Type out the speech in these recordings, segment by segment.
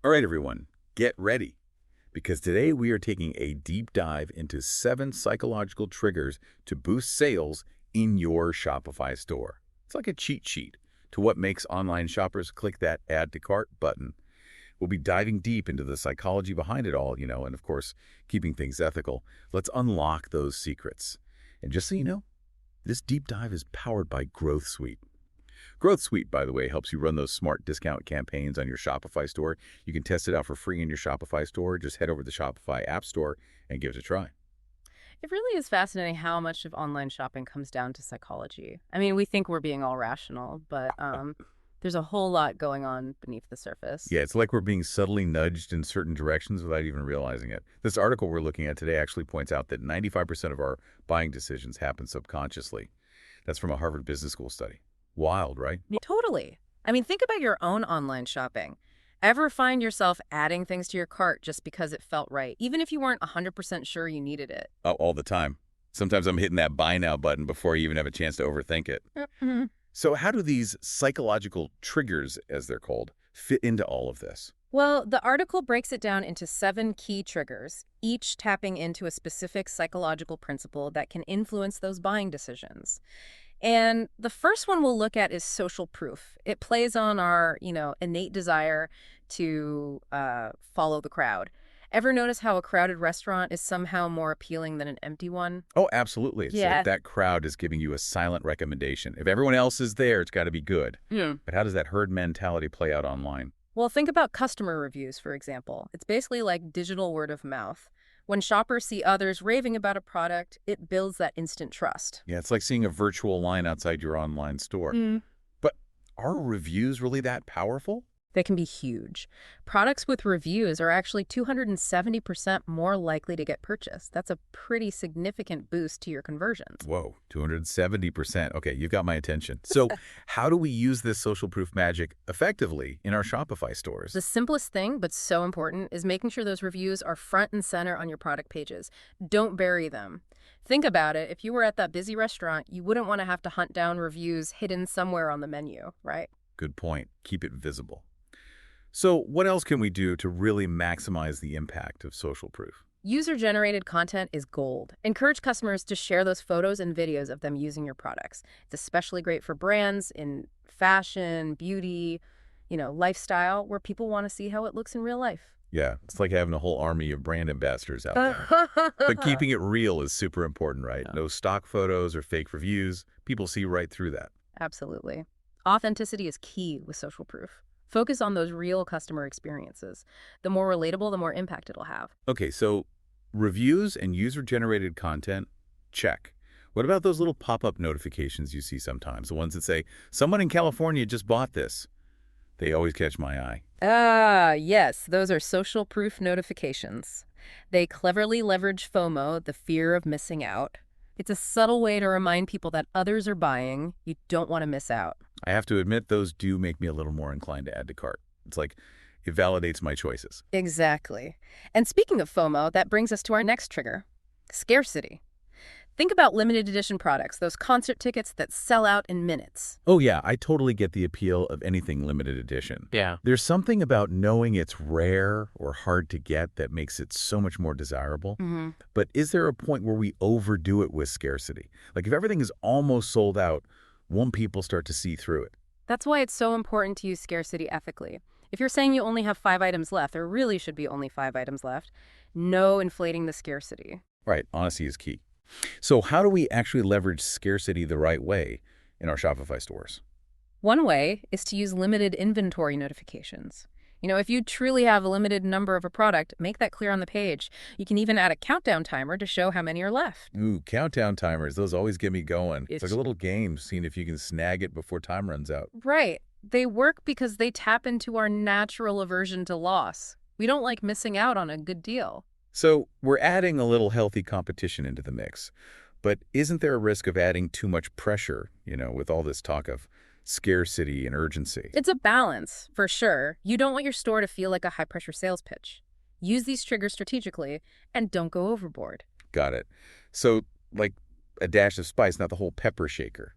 All right, everyone, get ready, because today we are taking a deep dive into 7 psychological triggers to boost sales in your Shopify store. It's like a cheat sheet to what makes online shoppers click that Add to Cart button. We'll be diving deep into the psychology behind it all, and of course, keeping things ethical. Let's unlock those secrets. And just so you know, this deep dive is powered by Growth Suite. Growth Suite, by the way, helps you run those smart discount campaigns on your Shopify store. You can test it out for free in your Shopify store. Just head over to the Shopify App Store and give it a try. It really is fascinating how much of online shopping comes down to psychology. I mean, we think we're being all rational, but there's a whole lot going on beneath the surface. Yeah, it's like we're being subtly nudged in certain directions without even realizing it. This article we're looking at today actually points out that 95% of our buying decisions happen subconsciously. That's from a Harvard Business School study. Wild, right? Yeah, totally. I mean, think about your own online shopping. Ever find yourself adding things to your cart just because it felt right, even if you weren't 100% sure you needed it? Oh, all the time. Sometimes I'm hitting that buy now button before you even have a chance to overthink it. Mm-hmm. So how do these psychological triggers, as they're called, fit into all of this? Well, the article breaks it down into 7 key triggers, each tapping into a specific psychological principle that can influence those buying decisions. And the first one we'll look at is social proof. It plays on our, innate desire to follow the crowd. Ever notice how a crowded restaurant is somehow more appealing than an empty one? Oh, absolutely. It's Yeah. like that crowd is giving you a silent recommendation. If everyone else is there, it's got to be good. Yeah. But how does that herd mentality play out online? Well, think about customer reviews, for example. It's basically like digital word of mouth. When shoppers see others raving about a product, it builds that instant trust. Yeah, it's like seeing a virtual line outside your online store. But are reviews really that powerful? They can be huge. Products with reviews are actually 270% more likely to get purchased. That's a pretty significant boost to your conversions. Whoa, 270%. Okay, you've got my attention. So how do we use this social proof magic effectively in our Shopify stores? The simplest thing, but so important, is making sure those reviews are front and center on your product pages. Don't bury them. Think about it. If you were at that busy restaurant, you wouldn't want to have to hunt down reviews hidden somewhere on the menu, right? Good point. Keep it visible. So what else can we do to really maximize the impact of social proof? User-generated content is gold. Encourage customers to share those photos and videos of them using your products. It's especially great for brands in fashion, beauty, lifestyle, where people want to see how it looks in real life. Yeah, it's like having a whole army of brand ambassadors out there. But keeping it real is super important, right? Yeah. No stock photos or fake reviews. People see right through that. Absolutely. Authenticity is key with social proof. Focus on those real customer experiences. The more relatable, the more impact it'll have. Okay, so reviews and user-generated content, check. What about those little pop-up notifications you see sometimes? The ones that say, someone in California just bought this. They always catch my eye. Ah, yes, those are social proof notifications. They cleverly leverage FOMO, the fear of missing out. It's a subtle way to remind people that others are buying. You don't want to miss out. I have to admit, those do make me a little more inclined to add to cart. It's like it validates my choices. Exactly. And speaking of FOMO, that brings us to our next trigger, scarcity. Think about limited edition products, those concert tickets that sell out in minutes. Oh yeah, I totally get the appeal of anything limited edition. Yeah. There's something about knowing it's rare or hard to get that makes it so much more desirable. Mm-hmm. But is there a point where we overdo it with scarcity? Like if everything is almost sold out, won't people start to see through it? That's why it's so important to use scarcity ethically. If you're saying you only have 5 items left, there really should be only 5 items left. No inflating the scarcity. Right, honesty is key. So how do we actually leverage scarcity the right way in our Shopify stores? One way is to use limited inventory notifications. If you truly have a limited number of a product, make that clear on the page. You can even add a countdown timer to show how many are left. Ooh, countdown timers, those always get me going. It's like It's- a little game, seeing if you can snag it before time runs out. Right. They work because they tap into our natural aversion to loss. We don't like missing out on a good deal. So we're adding a little healthy competition into the mix. But isn't there a risk of adding too much pressure, with all this talk of scarcity and urgency? It's a balance, for sure. You don't want your store to feel like a high-pressure sales pitch. Use these triggers strategically, and don't go overboard. Got it. So, like a dash of spice, not the whole pepper shaker.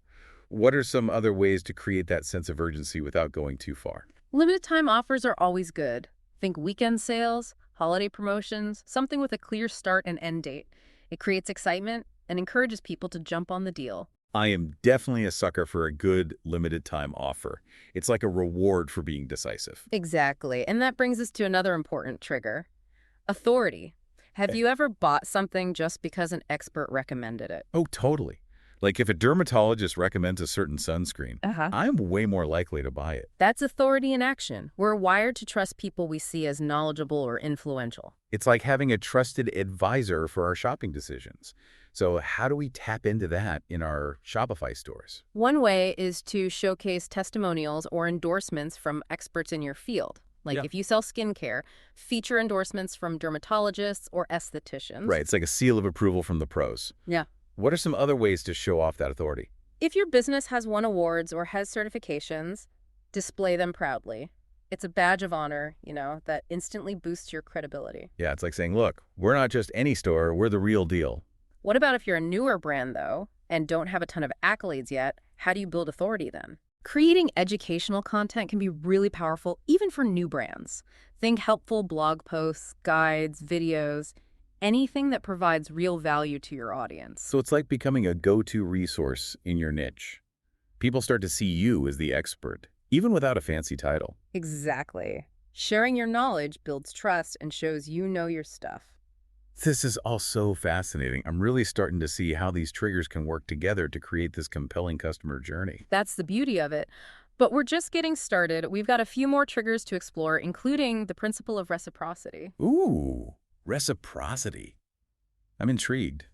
What are some other ways to create that sense of urgency without going too far? Limited time offers are always good. Think weekend sales, holiday promotions, something with a clear start and end date. It creates excitement and encourages people to jump on the deal. I am definitely a sucker for a good limited time offer. It's like a reward for being decisive. Exactly. And that brings us to another important trigger: authority. Have Okay. you ever bought something just because an expert recommended it? Oh, totally. Like if a dermatologist recommends a certain sunscreen, Uh-huh. I'm way more likely to buy it. That's authority in action. We're wired to trust people we see as knowledgeable or influential. It's like having a trusted advisor for our shopping decisions. So how do we tap into that in our Shopify stores? One way is to showcase testimonials or endorsements from experts in your field. Like Yeah. if you sell skincare, feature endorsements from dermatologists or Right, estheticians. it's like a seal of approval from the pros. Yeah. What are some other ways to show off that authority? If your business has won awards or has certifications, display them proudly. It's a badge of honor, that instantly boosts your credibility. Yeah, it's like saying, look, we're not just any store, we're the real deal. What about if you're a newer brand, though, and don't have a ton of accolades yet? How do you build authority then? Creating educational content can be really powerful, even for new brands. Think helpful blog posts, guides, videos, anything that provides real value to your audience. So it's like becoming a go-to resource in your niche. People start to see you as the expert, even without a fancy title. Exactly. Sharing your knowledge builds trust and shows you know your stuff. This is all so fascinating. I'm really starting to see how these triggers can work together to create this compelling customer journey. That's the beauty of it. But we're just getting started. We've got a few more triggers to explore, including the principle of reciprocity. Ooh, reciprocity. I'm intrigued.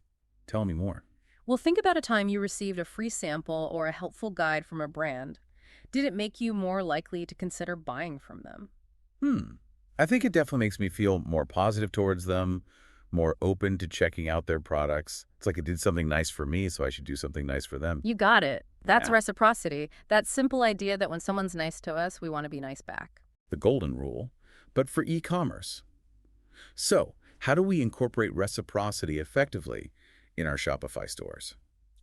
Tell me more. Well, think about a time you received a free sample or a helpful guide from a brand. Did it make you more likely to consider buying from them? I think it definitely makes me feel more positive towards them, more open to checking out their products. It's like it did something nice for me, so I should do something nice for them. You got it. That's Yeah. reciprocity. That simple idea that when someone's nice to us, we want to be nice back. The golden rule, but for e-commerce. So, how do we incorporate reciprocity effectively in our Shopify stores?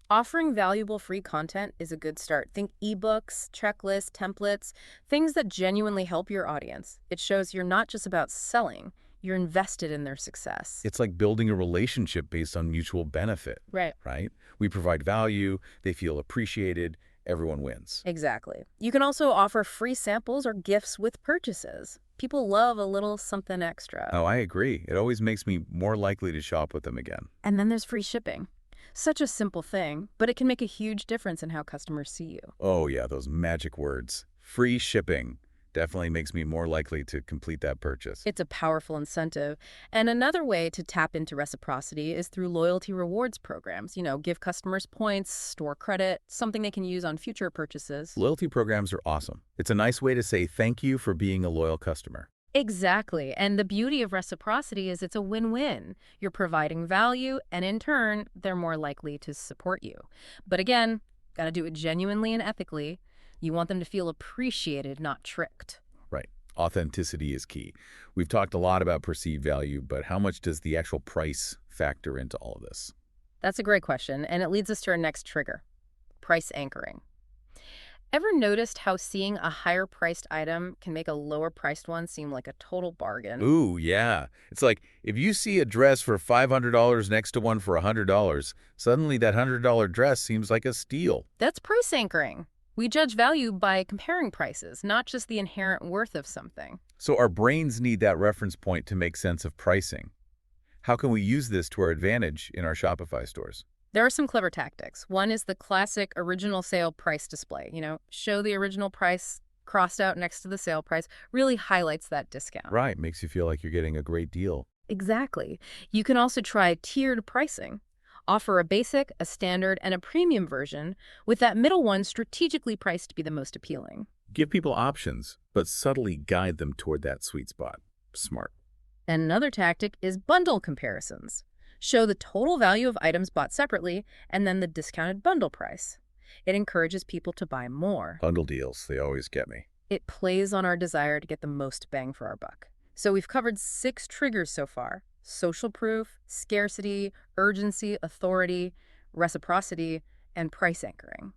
Offering valuable free content is a good start. Think ebooks, checklists, templates, things that genuinely help your audience. It shows you're not just about selling, you're invested in their success. It's like building a relationship based on mutual benefit, Right. right? We provide value, they feel appreciated, everyone wins. Exactly. You can also offer free samples or gifts with purchases. People love a little something extra. Oh, I agree. It always makes me more likely to shop with them again. And then there's free shipping. Such a simple thing, but it can make a huge difference in how customers see you. Oh yeah, those magic words. Free shipping definitely makes me more likely to complete that purchase. It's a powerful incentive. And another way to tap into reciprocity is through loyalty rewards programs. Give customers points, store credit, something they can use on future purchases. Loyalty programs are awesome. It's a nice way to say thank you for being a loyal customer. Exactly. And the beauty of reciprocity is it's a win-win. You're providing value, and in turn, they're more likely to support you. But again, got to do it genuinely and ethically. You want them to feel appreciated, not tricked. Right. Authenticity is key. We've talked a lot about perceived value, but how much does the actual price factor into all of this? That's a great question, and it leads us to our next trigger: price anchoring. Ever noticed how seeing a higher priced item can make a lower priced one seem like a total bargain? Ooh, yeah. It's like if you see a dress for $500 next to one for $100, suddenly that $100 dress seems like a steal. That's price anchoring. We judge value by comparing prices, not just the inherent worth of something. So our brains need that reference point to make sense of pricing. How can we use this to our advantage in our Shopify stores? There are some clever tactics. One is the classic original sale price display. Show the original price crossed out next to the sale price, really highlights that discount. Right, makes you feel like you're getting a great deal. Exactly. You can also try tiered pricing. Offer a basic, a standard, and a premium version, with that middle one strategically priced to be the most appealing. Give people options, but subtly guide them toward that sweet spot. Smart. And another tactic is bundle comparisons. Show the total value of items bought separately and then the discounted bundle price. It encourages people to buy more. Bundle deals, they always get me. It plays on our desire to get the most bang for our buck. So we've covered 6 triggers so far: social proof, scarcity, urgency, authority, reciprocity, and price anchoring.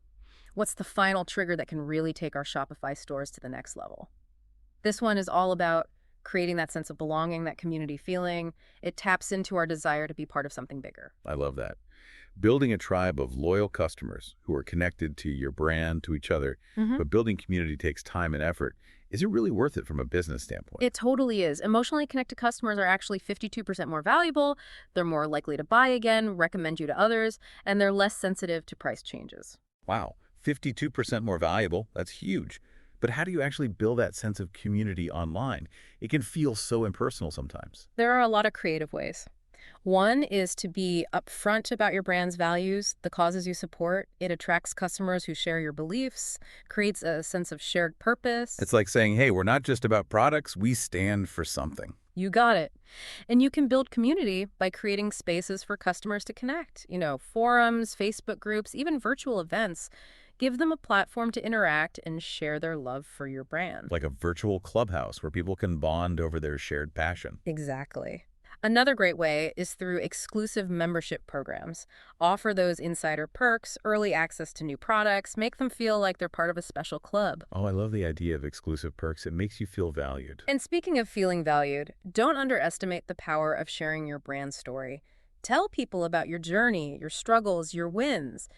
What's the final trigger that can really take our Shopify stores to the next level? This one is all about creating that sense of belonging, that community feeling. It taps into our desire to be part of something bigger. I love that. Building a tribe of loyal customers who are connected to your brand, to each other, hmm but building community takes time and effort. Is it really worth it from a business standpoint? It totally is. Emotionally connected customers are actually 52% more valuable. They're more likely to buy again, recommend you to others, and they're less sensitive to price changes. Wow, 52% more valuable. That's huge. But how do you actually build that sense of community online? It can feel so impersonal sometimes. There are a lot of creative ways. One is to be upfront about your brand's values, the causes you support. It attracts customers who share your beliefs, creates a sense of shared purpose. It's like saying, hey, we're not just about products, we stand for something. You got it. And you can build community by creating spaces for customers to connect. Forums, Facebook groups, even virtual events. Give them a platform to interact and share their love for your brand. Like a virtual clubhouse where people can bond over their shared passion. Exactly. Another great way is through exclusive membership programs. Offer those insider perks, early access to new products, make them feel like they're part of a special club. Oh, I love the idea of exclusive perks. It makes you feel valued. And speaking of feeling valued, don't underestimate the power of sharing your brand story. Tell people about your journey, your struggles, your wins.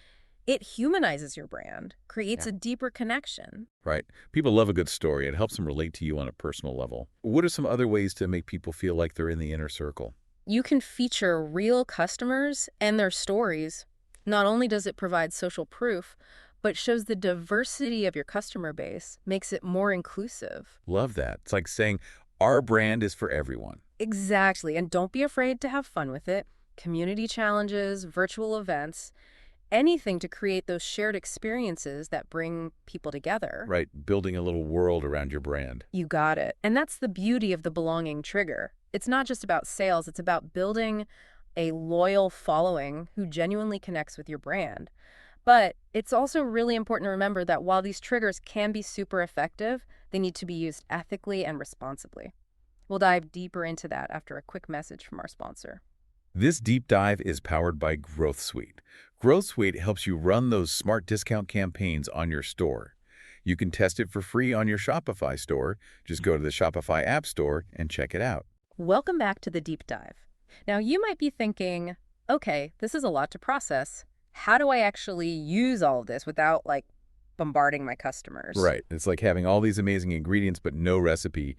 It humanizes your brand, creates a deeper connection. Right. People love a good story. It helps them relate to you on a personal level. What are some other ways to make people feel like they're in the inner circle? You can feature real customers and their stories. Not only does it provide social proof, but shows the diversity of your customer base, makes it more inclusive. Love that. It's like saying, our brand is for everyone. Exactly. And don't be afraid to have fun with it. Community challenges, virtual events, anything to create those shared experiences that bring people together. Right. Building a little world around your brand. You got it. And that's the beauty of the belonging trigger. It's not just about sales, it's about building a loyal following who genuinely connects with your brand. But it's also really important to remember that while these triggers can be super effective, they need to be used ethically and responsibly. We'll dive deeper into that after a quick message from our sponsor. This deep dive is powered by Growth Suite. Growth Suite helps you run those smart discount campaigns on your store. You can test it for free on your Shopify store. Just go to the Shopify App Store and check it out. Welcome back to the deep dive. Now, you might be thinking, okay, this is a lot to process. How do I actually use all of this without, bombarding my customers? Right. It's like having all these amazing ingredients but no recipe.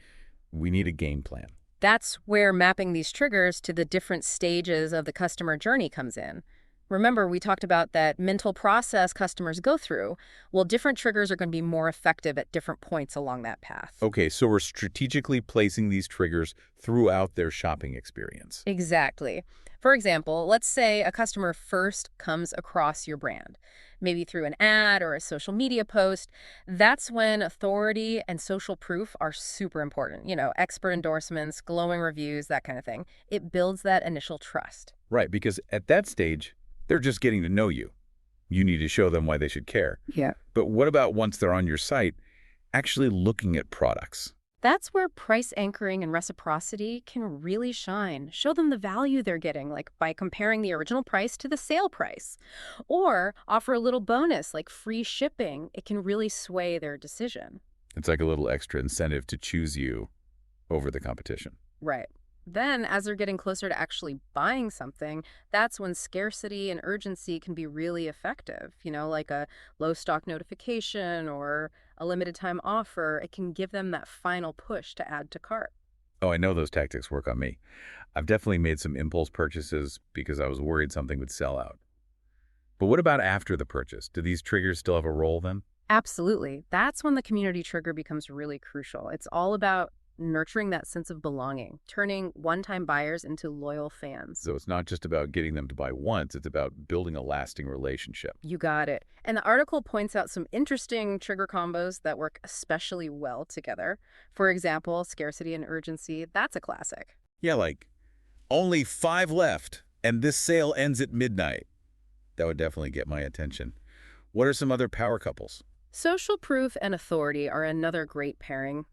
We need a game plan. That's where mapping these triggers to the different stages of the customer journey comes in. Remember, we talked about that mental process customers go through. Well, different triggers are going to be more effective at different points along that path. Okay, so we're strategically placing these triggers throughout their shopping experience. Exactly. For example, let's say a customer first comes across your brand, maybe through an ad or a social media post. That's when authority and social proof are super important. Expert endorsements, glowing reviews, that kind of thing. It builds that initial trust. Right, because at that stage, they're just getting to know you. You need to show them why they should care. Yeah. But what about once they're on your site, actually looking at products? That's where price anchoring and reciprocity can really shine. Show them the value they're getting, like by comparing the original price to the sale price. Or offer a little bonus, like free shipping. It can really sway their decision. It's like a little extra incentive to choose you over the competition. Right. Then, as they're getting closer to actually buying something, that's when scarcity and urgency can be really effective. Like a low stock notification or a limited time offer. It can give them that final push to add to cart. Oh, I know those tactics work on me. I've definitely made some impulse purchases because I was worried something would sell out. But what about after the purchase? Do these triggers still have a role then? Absolutely. That's when the community trigger becomes really crucial. It's all about nurturing that sense of belonging, turning one-time buyers into loyal fans. So it's not just about getting them to buy once, it's about building a lasting relationship. You got it. And the article points out some interesting trigger combos that work especially well together. For example, scarcity and urgency, that's a classic. Yeah, like, only 5 left, and this sale ends at midnight. That would definitely get my attention. What are some other power couples? Social proof and authority are another great pairing.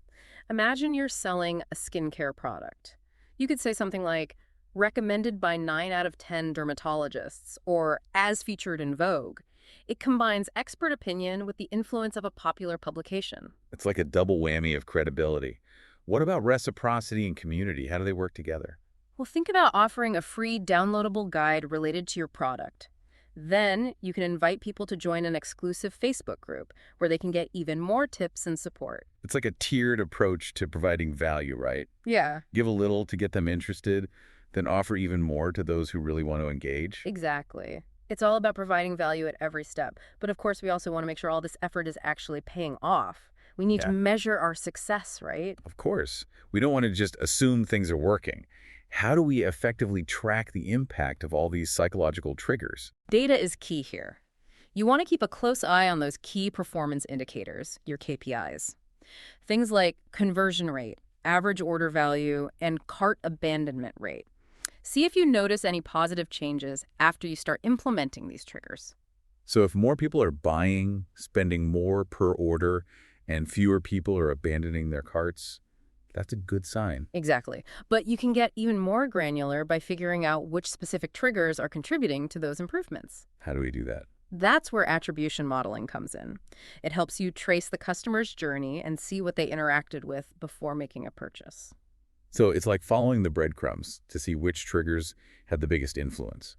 Imagine you're selling a skincare product. You could say something like, recommended by 9 out of 10 dermatologists, or as featured in Vogue. It combines expert opinion with the influence of a popular publication. It's like a double whammy of credibility. What about reciprocity and community? How do they work together? Well, think about offering a free downloadable guide related to your product. Then you can invite people to join an exclusive Facebook group where they can get even more tips and support. It's like a tiered approach to providing value, right? Yeah, Give a little to get them interested, then offer even more to those who really want to engage. exactly. It's all about providing value at every step. But of course, we also want to make sure all this effort is actually paying off. We need to Yeah, measure our success, right? of course. We don't want to just assume things are working. How do we effectively track the impact of all these psychological triggers? Data is key here. You want to keep a close eye on those key performance indicators, your KPIs. Things like conversion rate, average order value, and cart abandonment rate. See if you notice any positive changes after you start implementing these triggers. So if more people are buying, spending more per order, and fewer people are abandoning their carts, that's a good sign. Exactly. But you can get even more granular by figuring out which specific triggers are contributing to those improvements. How do we do that? That's where attribution modeling comes in. It helps you trace the customer's journey and see what they interacted with before making a purchase. So it's like following the breadcrumbs to see which triggers had the biggest influence.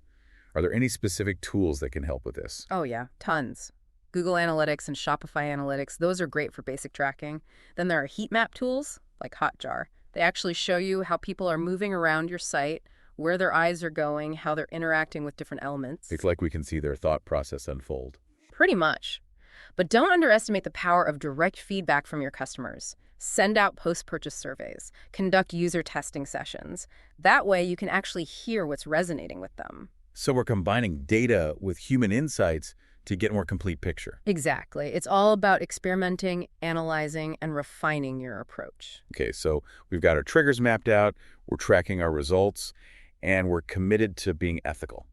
Are there any specific tools that can help with this? Oh yeah, tons. Google Analytics and Shopify Analytics, those are great for basic tracking. Then there are heat map tools like Hotjar. They actually show you how people are moving around your site, where their eyes are going, how they're interacting with different elements. It's like we can see their thought process unfold. Pretty much. But don't underestimate the power of direct feedback from your customers. Send out post-purchase surveys. Conduct user testing sessions. That way you can actually hear what's resonating with them. So we're combining data with human insights to get a more complete picture. Exactly. It's all about experimenting, analyzing, and refining your approach. Okay, so we've got our triggers mapped out, we're tracking our results, and we're committed to being ethical.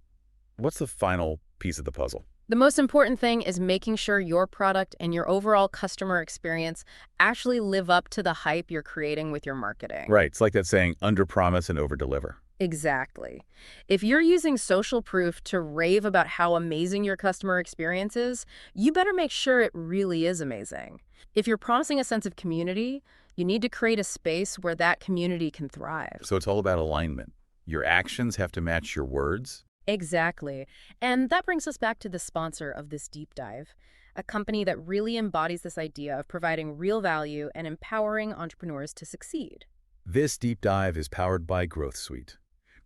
What's the final piece of the puzzle? The most important thing is making sure your product and your overall customer experience actually live up to the hype you're creating with your marketing. Right, it's like that saying, under-promise and over-deliver. Exactly. If you're using social proof to rave about how amazing your customer experience is, you better make sure it really is amazing. If you're promising a sense of community, you need to create a space where that community can thrive. So it's all about alignment. Your actions have to match your words. Exactly. And that brings us back to the sponsor of this deep dive, a company that really embodies this idea of providing real value and empowering entrepreneurs to succeed. This deep dive is powered by Growth Suite.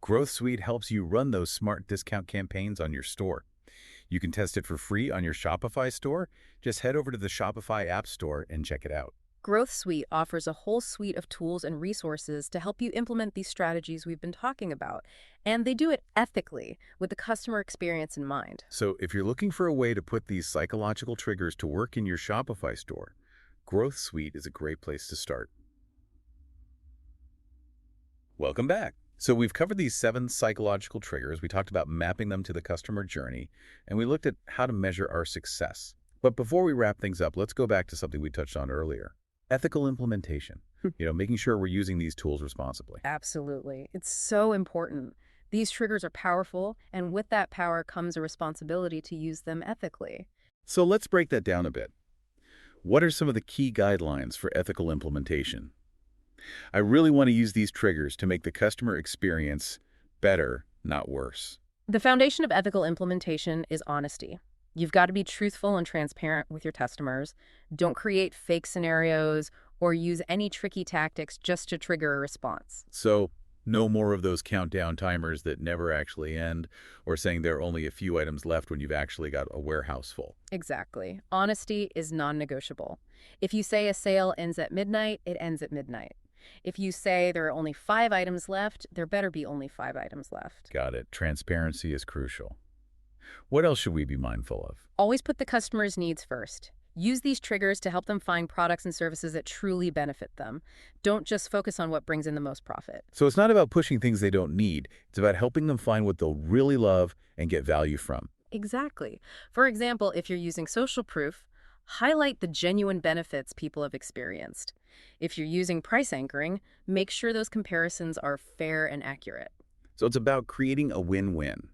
Growth Suite helps you run those smart discount campaigns on your store. You can test it for free on your Shopify store. Just head over to the Shopify App Store and check it out. Growth Suite offers a whole suite of tools and resources to help you implement these strategies we've been talking about. And they do it ethically, with the customer experience in mind. So if you're looking for a way to put these psychological triggers to work in your Shopify store, Growth Suite is a great place to start. Welcome back. So we've covered these 7 psychological triggers. We talked about mapping them to the customer journey, and we looked at how to measure our success. But before we wrap things up, let's go back to something we touched on earlier. Ethical implementation. Making sure we're using these tools responsibly. Absolutely. It's so important. These triggers are powerful, and with that power comes a responsibility to use them ethically. So let's break that down a bit. What are some of the key guidelines for ethical implementation? I really want to use these triggers to make the customer experience better, not worse. The foundation of ethical implementation is honesty. You've got to be truthful and transparent with your customers. Don't create fake scenarios or use any tricky tactics just to trigger a response. So no more of those countdown timers that never actually end, or saying there are only a few items left when you've actually got a warehouse full. Exactly. Honesty is non-negotiable. If you say a sale ends at midnight, it ends at midnight. If you say there are only 5 items left, there better be only 5 items left. Got it. Transparency is crucial. What else should we be mindful of? Always put the customer's needs first. Use these triggers to help them find products and services that truly benefit them. Don't just focus on what brings in the most profit. So it's not about pushing things they don't need. It's about helping them find what they'll really love and get value from. Exactly. For example, if you're using social proof, highlight the genuine benefits people have experienced. If you're using price anchoring, make sure those comparisons are fair and accurate. So it's about creating a win-win.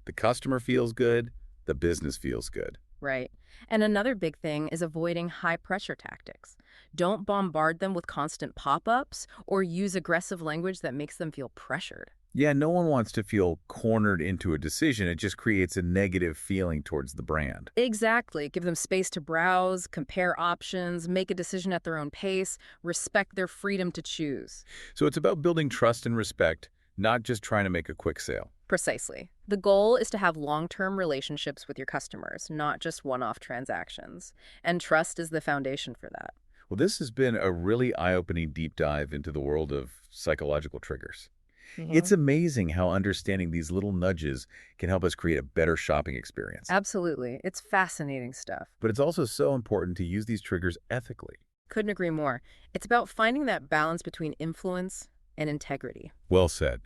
The customer feels good, the business feels good. Right. And another big thing is avoiding high-pressure tactics. Don't bombard them with constant pop-ups or use aggressive language that makes them feel pressured. Yeah, no one wants to feel cornered into a decision. It just creates a negative feeling towards the brand. Exactly. Give them space to browse, compare options, make a decision at their own pace, respect their freedom to choose. So it's about building trust and respect, not just trying to make a quick sale. Precisely. The goal is to have long-term relationships with your customers, not just one-off transactions. And trust is the foundation for that. Well, this has been a really eye-opening deep dive into the world of psychological triggers. It's amazing how understanding these little nudges can help us create a better shopping experience. Absolutely. It's fascinating stuff. But it's also so important to use these triggers ethically. Couldn't agree more. It's about finding that balance between influence and integrity. Well said.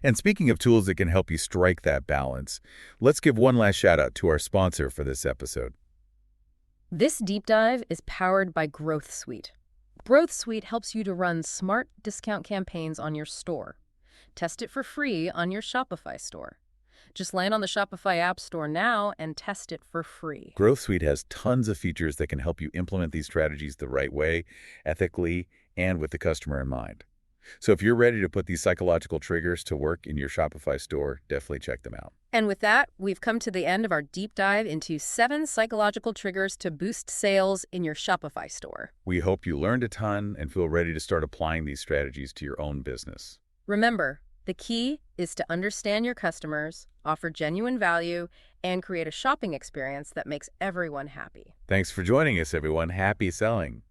And speaking of tools that can help you strike that balance, let's give one last shout out to our sponsor for this episode. This deep dive is powered by Growth Suite. Growth Suite helps you to run smart discount campaigns on your store. Test it for free on your Shopify store. Just land on the Shopify App Store now and test it for free. Growth Suite has tons of features that can help you implement these strategies the right way, ethically, and with the customer in mind. So if you're ready to put these psychological triggers to work in your Shopify store, definitely check them out. And with that, we've come to the end of our deep dive into 7 psychological triggers to boost sales in your Shopify store. We hope you learned a ton and feel ready to start applying these strategies to your own business. Remember, the key is to understand your customers, offer genuine value, and create a shopping experience that makes everyone happy. Thanks for joining us, everyone. Happy selling.